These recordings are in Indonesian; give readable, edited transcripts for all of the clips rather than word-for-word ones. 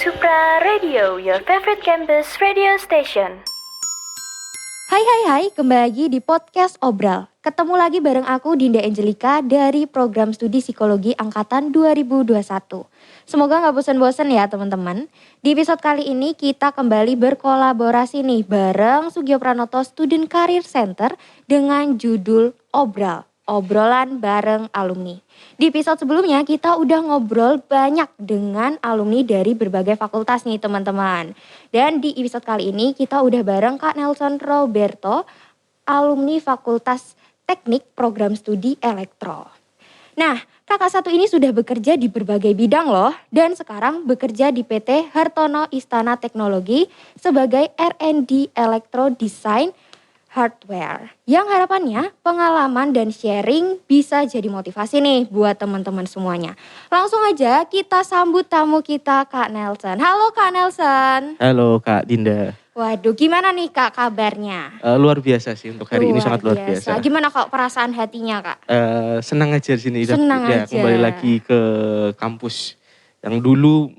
Supra Radio, your favorite campus radio station. Hai, kembali lagi di podcast Obral. Ketemu lagi bareng aku Dinda Angelika dari program studi psikologi angkatan 2021. Semoga gak bosan-bosan ya teman-teman. Di episode kali ini kita kembali berkolaborasi nih bareng Sugio Pranoto Student Career Center dengan judul Obral, obrolan bareng alumni. Di episode sebelumnya kita udah ngobrol banyak dengan alumni dari berbagai fakultas nih teman-teman. Dan di episode kali ini kita udah bareng Kak Nelson Roberto, alumni Fakultas Teknik Program Studi Elektro. Nah, kakak satu ini sudah bekerja di berbagai bidang loh. Dan sekarang bekerja di PT Hartono Istana Teknologi sebagai R&D Electro Design Hardware. Yang harapannya pengalaman dan sharing bisa jadi motivasi nih buat teman-teman semuanya. Langsung aja kita sambut tamu kita Kak Nelson. Halo Kak Nelson. Halo Kak Dinda. Waduh, gimana nih Kak kabarnya? Luar biasa sih untuk hari ini, sangat luar biasa. Gimana Kak perasaan hatinya Kak? Senang aja di sini. Senang aja. Kembali lagi ke kampus yang dulu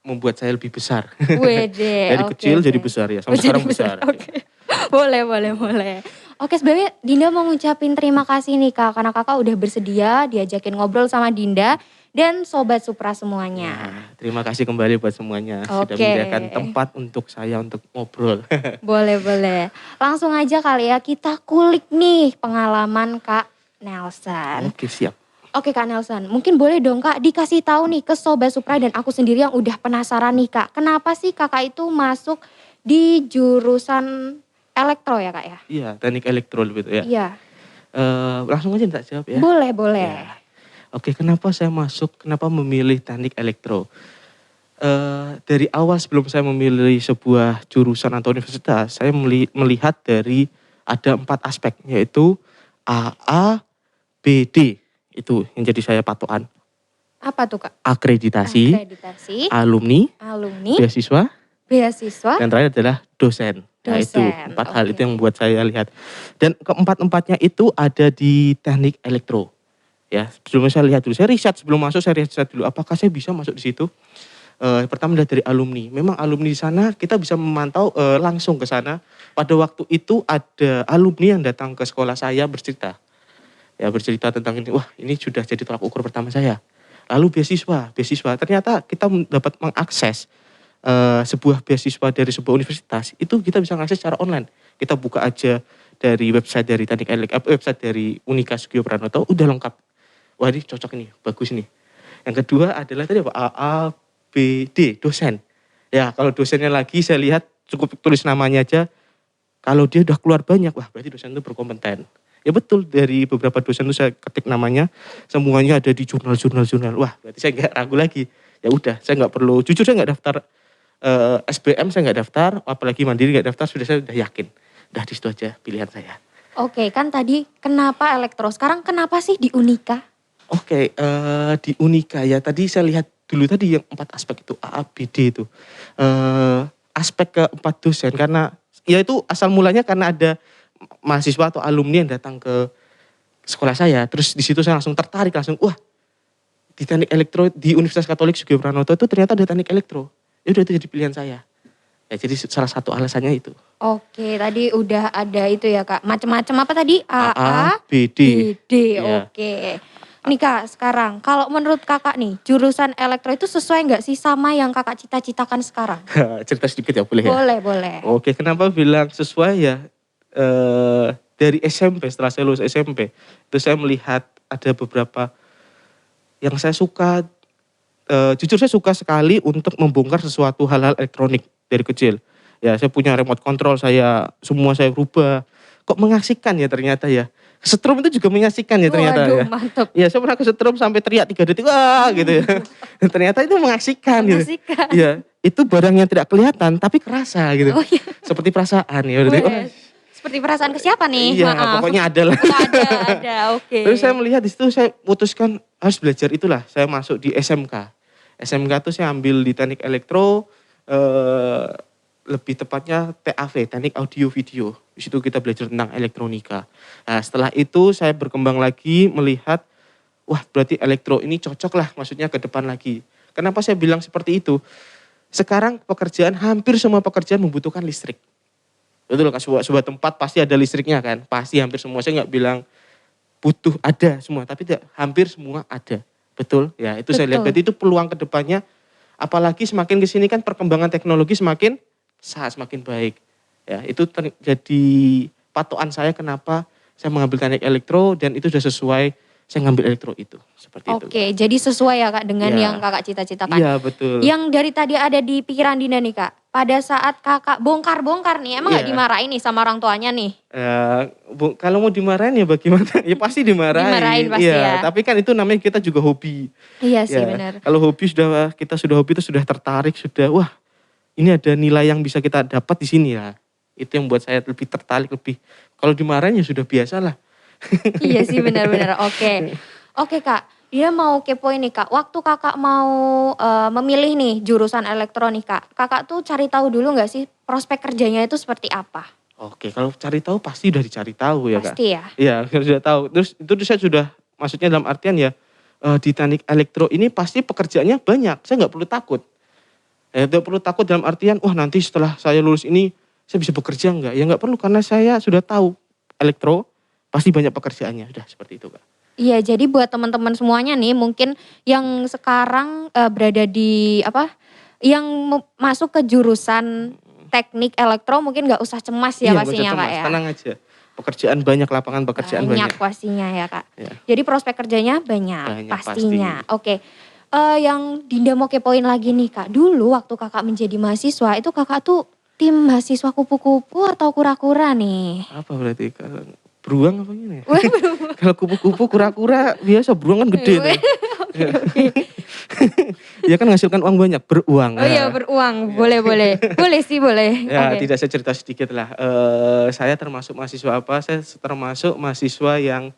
membuat saya lebih besar. Wede, Dari kecil jadi besar ya, sampai sekarang besar. Oke. Boleh. Oke, sebenarnya Dinda mau ngucapin terima kasih nih Kak, karena Kakak udah bersedia diajakin ngobrol sama Dinda dan Sobat Supra semuanya. Nah, terima kasih kembali buat semuanya. Sudah Oke. menyediakan tempat untuk saya untuk ngobrol. Boleh. Langsung aja kali ya kita kulik nih pengalaman Kak Nelson. Oke, siap. Oke Kak Nelson, mungkin boleh dong Kak dikasih tahu nih ke Sobat Supra dan aku sendiri yang udah penasaran nih Kak. Kenapa sih Kakak itu masuk di jurusan elektro ya Kak ya? Iya, teknik elektro gitu ya. Iya. Langsung aja tak jawab ya. Boleh. Ya. Oke, kenapa saya masuk, kenapa memilih teknik elektro? Dari awal sebelum saya memilih sebuah jurusan atau universitas, saya melihat dari ada 4 aspek, yaitu AA, BD, itu yang jadi saya patokan. Apa tuh Kak? Akreditasi, alumni, beasiswa, dan terakhir adalah dosen. Nah itu 4 hal itu yang membuat saya lihat. Dan keempat-empatnya itu ada di teknik elektro. Ya, sebelumnya saya lihat dulu, saya riset sebelum masuk, saya riset dulu apakah saya bisa masuk di situ. Pertama dari alumni. Memang alumni di sana kita bisa memantau langsung ke sana. Pada waktu itu ada alumni yang datang ke sekolah saya bercerita. Ya, bercerita tentang ini, wah ini sudah jadi tolak ukur pertama saya. Lalu beasiswa. Ternyata kita dapat mengakses sebuah beasiswa dari sebuah universitas, itu kita bisa mengakses secara online. Kita buka aja dari website dari website dari Unika Sugio Pranoto, udah lengkap. Wah ini cocok nih, bagus nih. Yang kedua adalah tadi apa? AA, BD, dosen. Ya kalau dosennya lagi saya lihat cukup tulis namanya aja. Kalau dia udah keluar banyak, wah berarti dosen itu berkompeten. Ya betul, dari beberapa dosen itu saya ketik namanya, semuanya ada di jurnal. Wah berarti saya nggak ragu lagi. Ya udah, saya nggak perlu, jujur saya nggak daftar SBM, saya nggak daftar, apalagi mandiri nggak daftar, saya udah yakin. Udah di situ aja pilihan saya. Oke, kan tadi kenapa elektro, sekarang kenapa sih di Unika? Oke, di Unika ya tadi saya lihat dulu tadi yang 4 aspek itu AA, BD itu. Aspek ke-4 dosen karena ya itu asal mulanya karena ada mahasiswa atau alumni yang datang ke sekolah saya. Terus di situ saya langsung tertarik, wah di teknik elektro di Universitas Katolik Sugio Pranoto itu ternyata ada teknik elektro. Ya udah itu jadi pilihan saya. Ya jadi salah satu alasannya itu. Oke, tadi udah ada itu ya Kak. Macam-macam apa tadi? AA, BD. Ya. Oke. Nih Kak, sekarang kalau menurut Kakak nih, jurusan elektro itu sesuai nggak sih sama yang Kakak cita-citakan sekarang? Cerita sedikit ya, boleh ya? Boleh. Oke, kenapa bilang sesuai ya? Dari SMP, setelah saya lulus SMP, itu saya melihat ada beberapa yang saya suka. Jujur saya suka sekali untuk membongkar sesuatu hal-hal elektronik dari kecil. Ya, saya punya remote control, semua saya rubah. Kok mengasihkan ya ternyata ya. Setrum itu juga mengasihkan ya ternyata. Waduh, ya. mantep. Ya, saya pernah ke setrum sampai teriak 3 detik, wah gitu ya. Ternyata itu mengasihkan gitu. Ya, itu barang yang tidak kelihatan tapi kerasa gitu. Oh, iya. Seperti perasaan ya. Seperti perasaan ke siapa nih? Iya, Maaf. pokoknya ada lah. Ada, oke. Terus saya melihat di situ, saya putuskan harus belajar itulah. Saya masuk di SMK. SMK itu saya ambil di teknik elektro, lebih tepatnya TAV, teknik audio video. Di situ kita belajar tentang elektronika. Nah, setelah itu saya berkembang lagi melihat, wah berarti elektro ini cocok lah, maksudnya ke depan lagi. Kenapa saya bilang seperti itu? sekarang hampir semua pekerjaan membutuhkan listrik. Betul kan, sebuah tempat pasti ada listriknya kan, pasti hampir semua, saya nggak bilang butuh, ada semua, tapi hampir semua ada. Betul ya, itu saya lihat, berarti itu peluang kedepannya, apalagi semakin kesini kan perkembangan teknologi semakin baik. Ya, itu jadi patokan saya kenapa saya mengambil teknik elektro, dan itu sudah sesuai saya ngambil elektro itu. Seperti itu. Oke, jadi sesuai ya Kak dengan yang Kakak cita-citakan. Iya, betul. Yang dari tadi ada di pikiran Dinda nih Kak, pada saat Kakak bongkar-bongkar nih, emang gak dimarahin nih sama orang tuanya nih? Kalau mau dimarahin ya bagaimana? Ya pasti dimarahin. Dimarahin pasti ya. Tapi kan itu namanya kita juga hobi. Iya sih benar. Kalau hobi kita sudah hobi itu sudah tertarik, sudah wah ini ada nilai yang bisa kita dapat di sini ya. Itu yang buat saya lebih tertarik, lebih. Kalau dimarahin ya sudah biasa lah. Iya sih benar-benar. Oke Kak, dia mau kepoin nih Kak. Waktu Kakak mau memilih nih jurusan elektronik Kak, Kakak tuh cari tahu dulu nggak sih prospek kerjanya itu seperti apa? Oke, kalau cari tahu pasti udah dicari tahu ya Kak. Pasti ya. Iya, sudah tahu. Terus itu saya sudah, maksudnya dalam artian ya di teknik elektro ini pasti pekerjaannya banyak. Saya nggak perlu takut. Tidak perlu takut dalam artian, wah nanti setelah saya lulus ini saya bisa bekerja enggak? Ya nggak perlu, karena saya sudah tahu elektro pasti banyak pekerjaannya. Udah seperti itu Kak. Iya, jadi buat teman-teman semuanya nih mungkin yang sekarang berada di yang masuk ke jurusan teknik elektro mungkin nggak usah cemas ya pastinya Kak ya. Tenang aja. Pekerjaan banyak, lapangan pekerjaan banyak. Pastinya ya Kak. Ya. Jadi prospek kerjanya banyak pastinya. Pasti. Oke. Yang Dinda mau kepoin lagi nih Kak. Dulu waktu Kakak menjadi mahasiswa itu Kakak tuh tim mahasiswa kupu-kupu atau kura-kura nih? Apa berarti Kak? Beruang apa gini? Kalau kupu-kupu, kura-kura biasa, beruang kan gede. Ya kan menghasilkan uang banyak, beruang. Oh iya beruang, boleh. Boleh sih, boleh. Ya tidak, saya cerita sedikit lah. Saya termasuk mahasiswa apa? Saya termasuk mahasiswa yang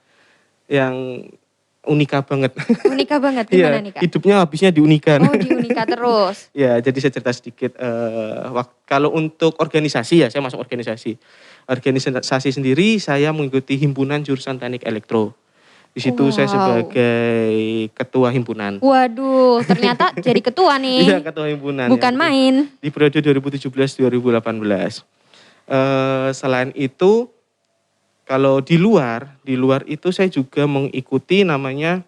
unika banget. Unika banget, gimana nih Kak? Hidupnya habisnya di Unika. Oh di Unika terus. Ya, jadi saya cerita sedikit. Kalau untuk organisasi ya, saya masuk organisasi. Organisasi sendiri saya mengikuti himpunan jurusan teknik elektro. Di situ saya sebagai ketua himpunan. Waduh, ternyata jadi ketua nih. Iya, ketua himpunan. Bukan ya, main. Di periode 2017-2018. Selain itu, kalau di luar itu saya juga mengikuti namanya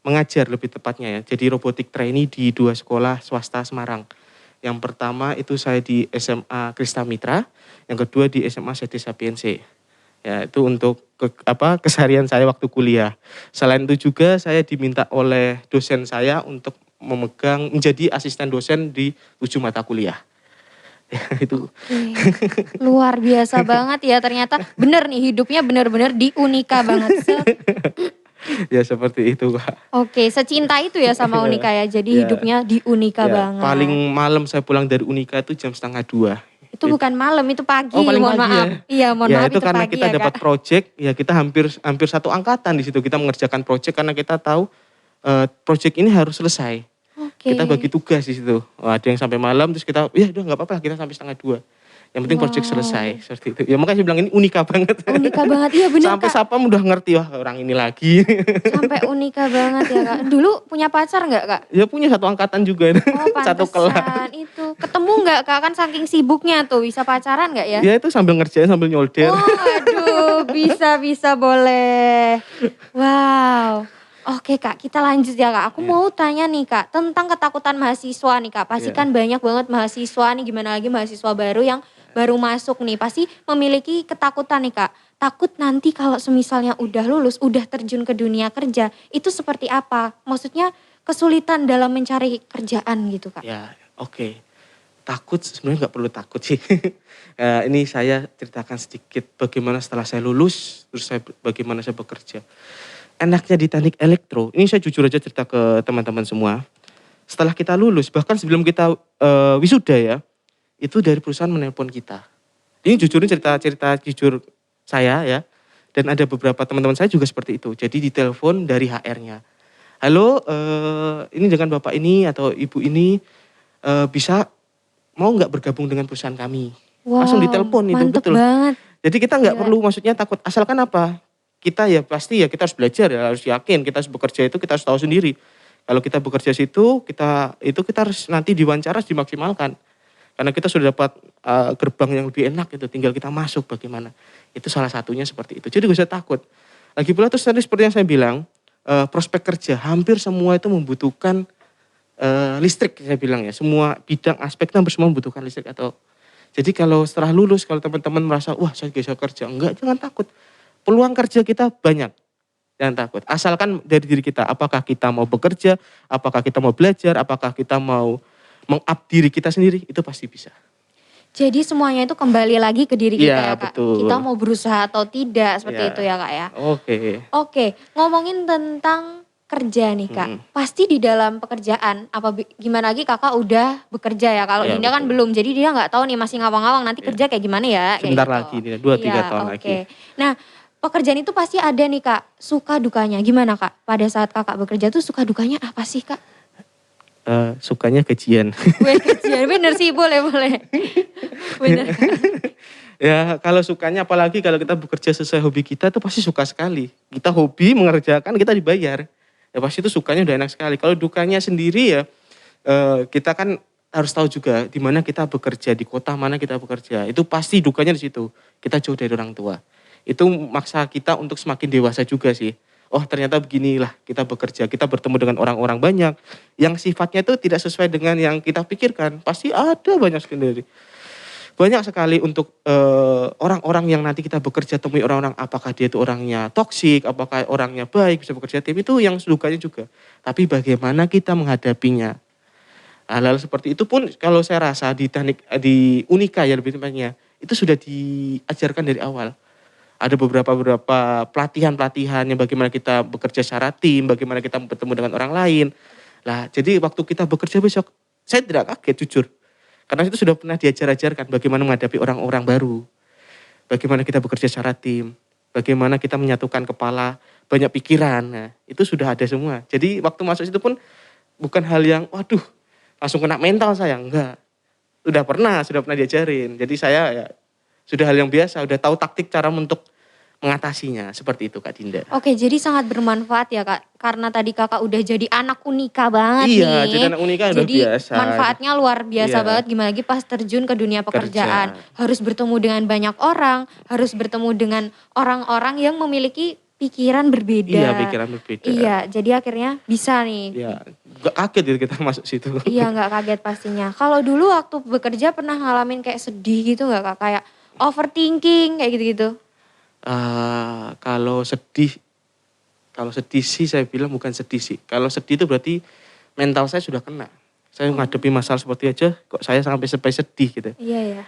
mengajar lebih tepatnya ya. Jadi robotik trainee di 2 sekolah swasta Semarang. Yang pertama itu saya di SMA Krista Mitra, yang kedua di SMA Seti Sapiense. Ya, itu untuk keseharian saya waktu kuliah. Selain itu juga saya diminta oleh dosen saya untuk menjadi asisten dosen di 7 mata kuliah. Ya, itu. Luar biasa banget ya, ternyata bener nih hidupnya bener-bener di Unika banget. Ya seperti itu Kak. Oke, secinta itu ya sama Unika ya, jadi hidupnya di Unika banget. Paling malam saya pulang dari Unika itu jam 1:30. Itu bukan malam, itu pagi. Oh, mohon pagi maaf. Ya? Iya, mohon maaf itu karena pagi kita ya, dapat project, ya kita hampir satu angkatan di situ. Kita mengerjakan project karena kita tahu project ini harus selesai. Kita bagi tugas di situ. Ada yang sampai malam, terus kita, ya udah nggak apa-apa, kita sampai 1:30. Yang penting project selesai, seperti itu. Ya makanya saya bilang ini unika banget. Unika banget, iya benar Sampai sapam udah ngerti, wah orang ini lagi. Sampai unika banget ya Kak. Dulu punya pacar nggak Kak? Ya punya, satu angkatan juga. Oh satu kelas. Itu. Ketemu nggak Kak? Kan saking sibuknya tuh, bisa pacaran nggak ya? Ya itu sambil ngerjain, sambil nyolder. Oh aduh, bisa boleh. Wow. Oke Kak, kita lanjut ya Kak. Aku mau tanya nih Kak, tentang ketakutan mahasiswa nih Kak. Pasti kan banyak banget mahasiswa nih, gimana lagi mahasiswa baru yang baru masuk nih. Pasti memiliki ketakutan nih Kak. Takut nanti kalau semisalnya udah lulus, udah terjun ke dunia kerja, itu seperti apa? Maksudnya kesulitan dalam mencari kerjaan gitu Kak. Ya oke. Takut sebenarnya nggak perlu takut sih. Ini saya ceritakan sedikit bagaimana setelah saya lulus, terus bagaimana saya bekerja. Enaknya di teknik elektro, ini saya jujur aja cerita ke teman-teman semua. Setelah kita lulus, bahkan sebelum kita wisuda ya, itu dari perusahaan menelpon kita. Ini jujur, cerita jujur saya ya. Dan ada beberapa teman-teman saya juga seperti itu. Jadi ditelepon dari HR-nya. Halo, ini dengan Bapak ini atau Ibu ini bisa mau nggak bergabung dengan perusahaan kami? Wow, langsung ditelepon itu, betul. Banget. Jadi kita nggak perlu maksudnya takut, asalkan apa? Kita ya pasti ya kita harus belajar ya, harus yakin kita harus bekerja itu kita harus tahu sendiri. Kalau kita bekerja situ, kita harus nanti diwawancara dimaksimalkan. Karena kita sudah dapat gerbang yang lebih enak itu, tinggal kita masuk bagaimana. Itu salah satunya seperti itu. Jadi gak usah takut. Lagi pula terus tadi seperti yang saya bilang, prospek kerja hampir semua itu membutuhkan listrik, saya bilang ya. Semua bidang aspeknya hampir semua membutuhkan listrik atau. Jadi kalau setelah lulus, kalau teman-teman merasa, wah saya bisa kerja. Enggak, jangan takut. Peluang kerja kita banyak. Jangan takut. Asalkan dari diri kita, apakah kita mau bekerja, apakah kita mau belajar, apakah kita mau meng-up diri kita sendiri, itu pasti bisa. Jadi semuanya itu kembali lagi ke diri kita ya Kak. Betul. Kita mau berusaha atau tidak, seperti itu ya Kak ya. Oke, ngomongin tentang kerja nih Kak. Pasti di dalam pekerjaan, gimana lagi Kakak udah bekerja ya. Kalau Dinda kan belum, jadi dia gak tahu nih masih ngawang-ngawang nanti kerja kayak gimana ya. Sebentar gitu. lagi, 2-3 tahun lagi. Nah, pekerjaan itu pasti ada nih Kak, suka dukanya. Gimana Kak? Pada saat Kakak bekerja tuh suka dukanya apa sih Kak? Sukanya gajian. Gajian, bener sih, boleh. Bener. Ya kalau sukanya, apalagi kalau kita bekerja sesuai hobi kita itu pasti suka sekali. Kita hobi mengerjakan, kita dibayar. Ya pasti itu sukanya udah enak sekali. Kalau dukanya sendiri ya, kita kan harus tahu juga di mana kita bekerja, di kota mana kita bekerja. Itu pasti dukanya di situ. Kita jauh dari orang tua. Itu maksa kita untuk semakin dewasa juga sih. Oh ternyata beginilah kita bekerja, kita bertemu dengan orang-orang banyak yang sifatnya itu tidak sesuai dengan yang kita pikirkan. Pasti ada banyak sekali. Banyak sekali untuk orang-orang yang nanti kita bekerja temui, orang-orang apakah dia itu orangnya toksik, apakah orangnya baik, bisa bekerja tim, itu yang dukanya juga. Tapi bagaimana kita menghadapinya. Hal-hal seperti itu pun kalau saya rasa di di Unika ya lebih tepatnya, itu sudah diajarkan dari awal. Ada beberapa pelatihan-pelatihan yang bagaimana kita bekerja secara tim, bagaimana kita bertemu dengan orang lain. Lah, jadi waktu kita bekerja besok, saya tidak kaget jujur. Karena itu sudah pernah diajarkan bagaimana menghadapi orang-orang baru. Bagaimana kita bekerja secara tim, bagaimana kita menyatukan kepala, banyak pikiran. Nah, itu sudah ada semua. Jadi waktu masuk situ pun bukan hal yang, waduh, langsung kena mental saya, enggak. Sudah pernah diajarin. Jadi saya ya sudah hal yang biasa, udah tahu taktik cara untuk mengatasinya. Seperti itu Kak Dinda. Oke, jadi sangat bermanfaat ya Kak. Karena tadi Kakak udah jadi anak Unika banget nih. Iya, jadi anak Unika udah biasa. Jadi manfaatnya luar biasa banget. Gimana lagi pas terjun ke dunia pekerjaan. Harus bertemu dengan banyak orang, harus bertemu dengan orang-orang yang memiliki pikiran berbeda. Iya, pikiran berbeda. Iya, jadi akhirnya bisa nih. Iya, gak kaget gitu kita masuk situ. Iya, gak kaget pastinya. Kalau dulu waktu bekerja pernah ngalamin kayak sedih gitu gak Kak? Kayak overthinking kayak gitu-gitu? Kalau sedih sih saya bilang bukan sedih sih. Kalau sedih itu berarti mental saya sudah kena. Saya menghadapi masalah seperti aja kok saya sampai sedih gitu. Iya ya.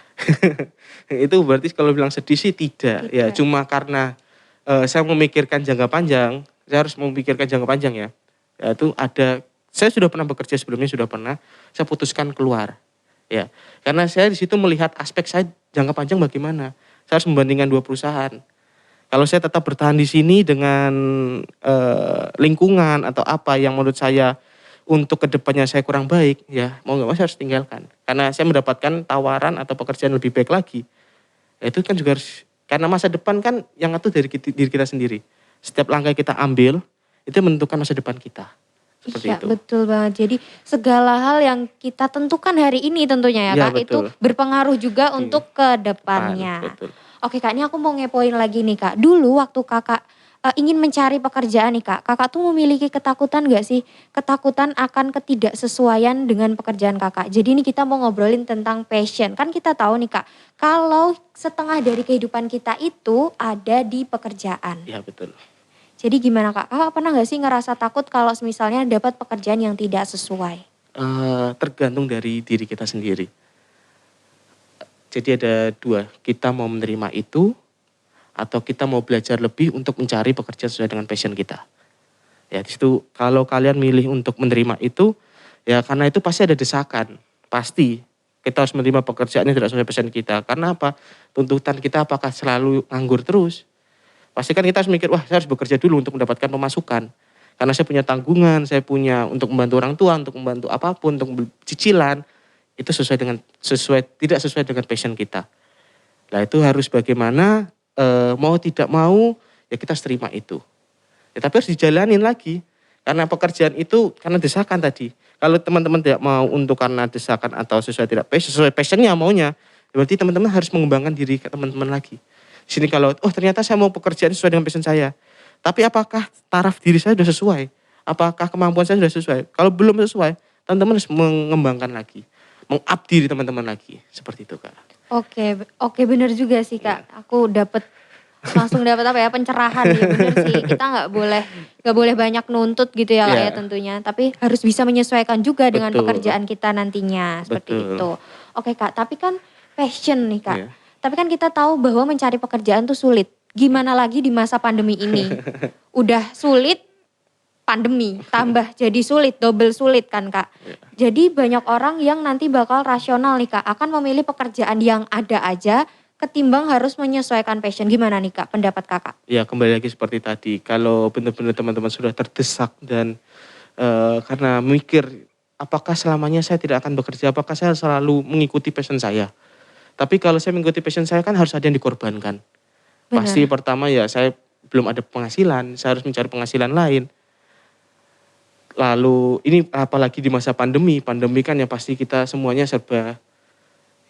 Itu berarti kalau bilang sedih sih tidak. Ya cuma karena saya memikirkan jangka panjang. Saya harus memikirkan jangka panjang ya. Itu saya sudah pernah bekerja sebelumnya, sudah pernah. Saya putuskan keluar. Ya, karena saya di situ melihat aspek saya jangka panjang bagaimana. Saya harus membandingkan 2 perusahaan. Kalau saya tetap bertahan di sini dengan lingkungan atau apa yang menurut saya untuk kedepannya saya kurang baik, ya mau nggak mau saya harus tinggalkan. Karena saya mendapatkan tawaran atau pekerjaan lebih baik lagi. Ya, itu kan juga harus, karena masa depan kan yang ngatur dari diri kita sendiri. Setiap langkah yang kita ambil itu menentukan masa depan kita. Seperti iya itu. Betul banget. Jadi segala hal yang kita tentukan hari ini tentunya ya Kak, betul. itu berpengaruh juga untuk ke depannya. Betul. Oke Kak, ini aku mau ngepoin lagi nih Kak. Dulu waktu Kakak ingin mencari pekerjaan nih Kak, Kakak tuh memiliki ketakutan gak sih? Ketakutan akan ketidaksesuaian dengan pekerjaan Kakak. Jadi ini kita mau ngobrolin tentang passion. Kan kita tahu nih Kak, kalau setengah dari kehidupan kita itu ada di pekerjaan. Iya betul. Jadi gimana Kak? Kakak pernah gak sih ngerasa takut kalau misalnya dapat pekerjaan yang tidak sesuai? Tergantung dari diri kita sendiri. Jadi ada 2, kita mau menerima itu atau kita mau belajar lebih untuk mencari pekerjaan sesuai dengan passion kita. Ya di situ kalau kalian milih untuk menerima itu, ya karena itu pasti ada desakan. Pasti kita harus menerima pekerjaan yang tidak sesuai passion kita. Karena apa? Tuntutan kita apakah selalu nganggur terus? Pasti kan kita harus mikir, wah saya harus bekerja dulu untuk mendapatkan pemasukan. Karena saya punya tanggungan, saya punya untuk membantu orang tua, untuk membantu apapun, untuk cicilan. Itu tidak sesuai dengan passion kita. Nah itu harus bagaimana, mau tidak mau, ya kita harus terima itu. Ya, tapi harus dijalanin lagi. Karena pekerjaan itu karena desakan tadi. Kalau teman-teman tidak mau untuk karena desakan atau sesuai passionnya maunya, berarti teman-teman harus mengembangkan diri ke teman-teman lagi. Di sini kalau ternyata saya mau pekerjaan sesuai dengan passion saya. Tapi apakah taraf diri saya sudah sesuai? Apakah kemampuan saya sudah sesuai? Kalau belum sesuai, teman-teman harus mengembangkan lagi. Meng-up diri teman-teman lagi. Seperti itu, Kak. Oke, benar juga sih, Kak. Aku langsung dapat pencerahan ya, benar sih. Kita nggak boleh banyak nuntut gitu ya, Kak ya tentunya. Tapi harus bisa menyesuaikan juga dengan pekerjaan kita nantinya, seperti itu. Oke, Kak, tapi kan passion nih, Kak. Tapi kan kita tahu bahwa mencari pekerjaan tuh sulit. Gimana lagi di masa pandemi ini? Udah sulit, pandemi tambah jadi sulit, double sulit kan, Kak. Jadi banyak orang yang nanti bakal rasional nih, Kak, akan memilih pekerjaan yang ada aja ketimbang harus menyesuaikan passion. Gimana nih, Kak, pendapat Kakak? Ya, kembali lagi seperti tadi. Kalau benar-benar teman-teman sudah terdesak dan karena mikir apakah selamanya saya tidak akan bekerja, apakah saya selalu mengikuti passion saya. Tapi kalau saya mengikuti passion saya kan harus ada yang dikorbankan. Benar. Pasti pertama ya saya belum ada penghasilan, saya harus mencari penghasilan lain. Lalu ini apalagi di masa pandemi kan ya pasti kita semuanya serba,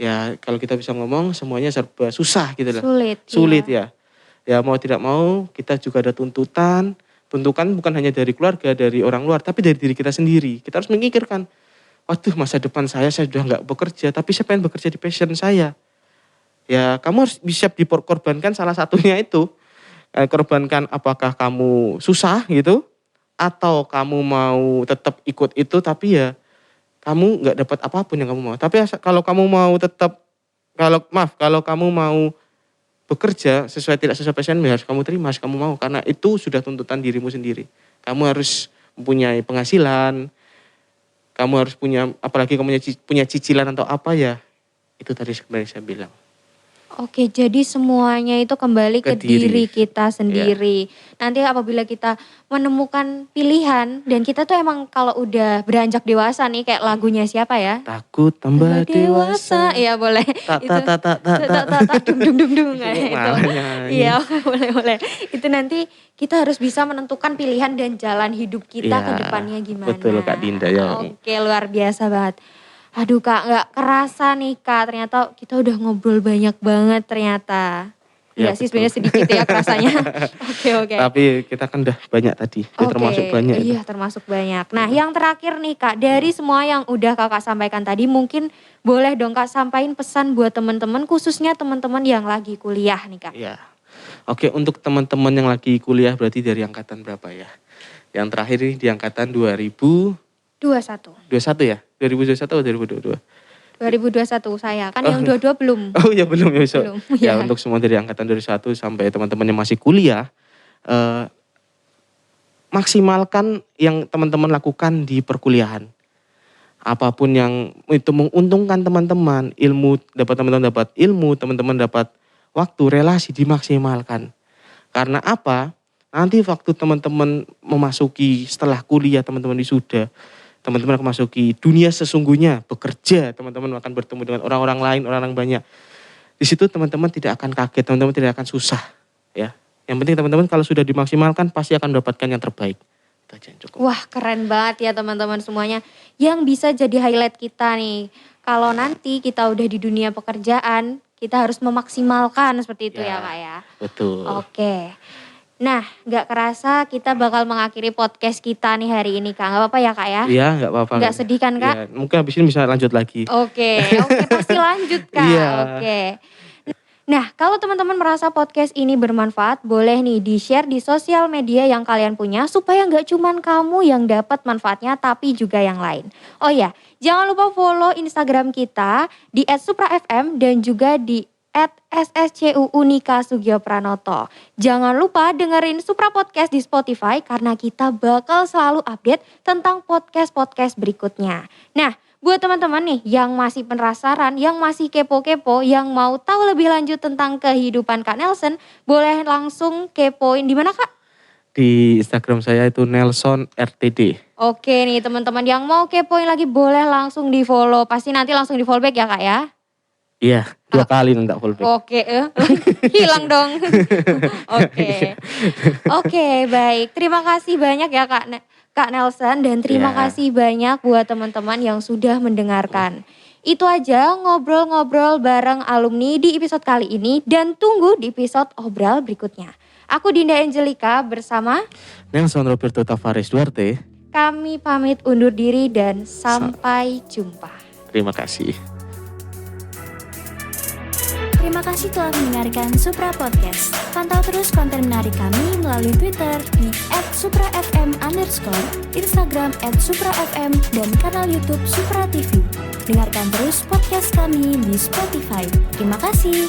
ya kalau kita bisa ngomong semuanya serba susah gitu loh. Sulit ya. Ya mau tidak mau kita juga ada tuntutan bukan hanya dari keluarga, dari orang luar, tapi dari diri kita sendiri. Kita harus memikirkan, waduh masa depan saya sudah nggak bekerja, tapi saya pengen bekerja di passion saya. Ya kamu harus bisa dikorbankan salah satunya itu. Korbankan apakah kamu susah gitu, atau kamu mau tetap ikut itu tapi ya kamu nggak dapat apapun yang kamu mau. Tapi kalau kamu mau kalau kamu mau bekerja tidak sesuai passion, harus kamu terima, harus kamu mau. Karena itu sudah tuntutan dirimu sendiri. Kamu harus mempunyai penghasilan, kamu harus apalagi kamu punya cicilan atau apa ya. Itu tadi sebenarnya saya bilang. Oke, jadi semuanya itu kembali ke diri kita sendiri. Nanti apabila kita menemukan pilihan dan kita tuh emang kalau udah beranjak dewasa nih kayak lagunya siapa ya? Takut tambah dewasa. Iya boleh. Dung. Iya boleh. Itu nanti kita harus bisa menentukan pilihan dan jalan hidup kita ke depannya gimana. Betul Kak Dinda ya. Oke, luar biasa banget. Aduh Kak, gak kerasa nih Kak, ternyata kita udah ngobrol banyak banget ternyata. Iya sih sebenarnya sedikit ya kerasanya. Oke. Tapi kita kan udah banyak tadi, termasuk banyak. Iya termasuk banyak. Nah yang terakhir nih Kak, dari semua yang udah Kakak sampaikan tadi, mungkin boleh dong Kak sampaikan pesan buat teman-teman, khususnya teman-teman yang lagi kuliah nih Kak. Iya. Oke, untuk teman-teman yang lagi kuliah berarti dari angkatan berapa ya? Yang terakhir ini di angkatan 2021 ya? 2021 atau 2022? 2021 saya, kan yang 22 belum. Oh ya belum ya. Belum, ya untuk semua dari angkatan 2021 sampai teman-teman yang masih kuliah, maksimalkan yang teman-teman lakukan di perkuliahan. Apapun yang itu menguntungkan teman-teman, teman-teman dapat ilmu, teman-teman dapat waktu, relasi dimaksimalkan. Karena apa? Nanti waktu teman-teman memasuki setelah kuliah, teman-teman wisuda, teman-teman akan memasuki dunia sesungguhnya, bekerja, teman-teman akan bertemu dengan orang-orang lain, orang-orang banyak. Di situ teman-teman tidak akan kaget, teman-teman tidak akan susah. Ya, yang penting teman-teman kalau sudah dimaksimalkan pasti akan mendapatkan yang terbaik. Itu aja yang cukup. Wah keren banget ya teman-teman semuanya. Yang bisa jadi highlight kita nih. Kalau nanti kita udah di dunia pekerjaan, kita harus memaksimalkan seperti itu ya Kak ya. Betul. Oke. Nah, gak kerasa kita bakal mengakhiri podcast kita nih hari ini Kak. Gak apa-apa ya Kak ya? Iya, gak apa-apa. Gak sedih kan Kak? Ya, mungkin habis ini bisa lanjut lagi. Oke, pasti lanjut Kak. Iya. Oke. Nah, kalau teman-teman merasa podcast ini bermanfaat, boleh nih di-share di sosial media yang kalian punya supaya gak cuman kamu yang dapat manfaatnya tapi juga yang lain. Oh ya, jangan lupa follow Instagram kita di @suprafm dan juga di @sscuunika_sugiopranoto. Jangan lupa dengerin Supra Podcast di Spotify karena kita bakal selalu update tentang podcast-podcast berikutnya. Nah, buat teman-teman nih yang masih penasaran, yang masih kepo-kepo, yang mau tahu lebih lanjut tentang kehidupan Kak Nelson, boleh langsung kepoin di mana Kak? Di Instagram saya itu Nelson RTD. Oke nih teman-teman yang mau kepoin lagi boleh langsung di follow. Pasti nanti langsung di follow back ya Kak ya? Iya, 2 kali tak fallback. Oke, hilang dong. Oke, baik. Terima kasih banyak ya Kak Nelson dan terima kasih banyak buat teman-teman yang sudah mendengarkan. Itu aja ngobrol-ngobrol bareng alumni di episode kali ini dan tunggu di episode obral berikutnya. Aku Dinda Angelika bersama Nelson Roberto Tavares Duarte. Kami pamit undur diri dan sampai jumpa. Terima kasih. Terima kasih telah mendengarkan Supra Podcast. Pantau terus konten menarik kami melalui Twitter di @suprafm_, Instagram @suprafm, dan kanal YouTube Supra TV. Dengarkan terus podcast kami di Spotify. Terima kasih.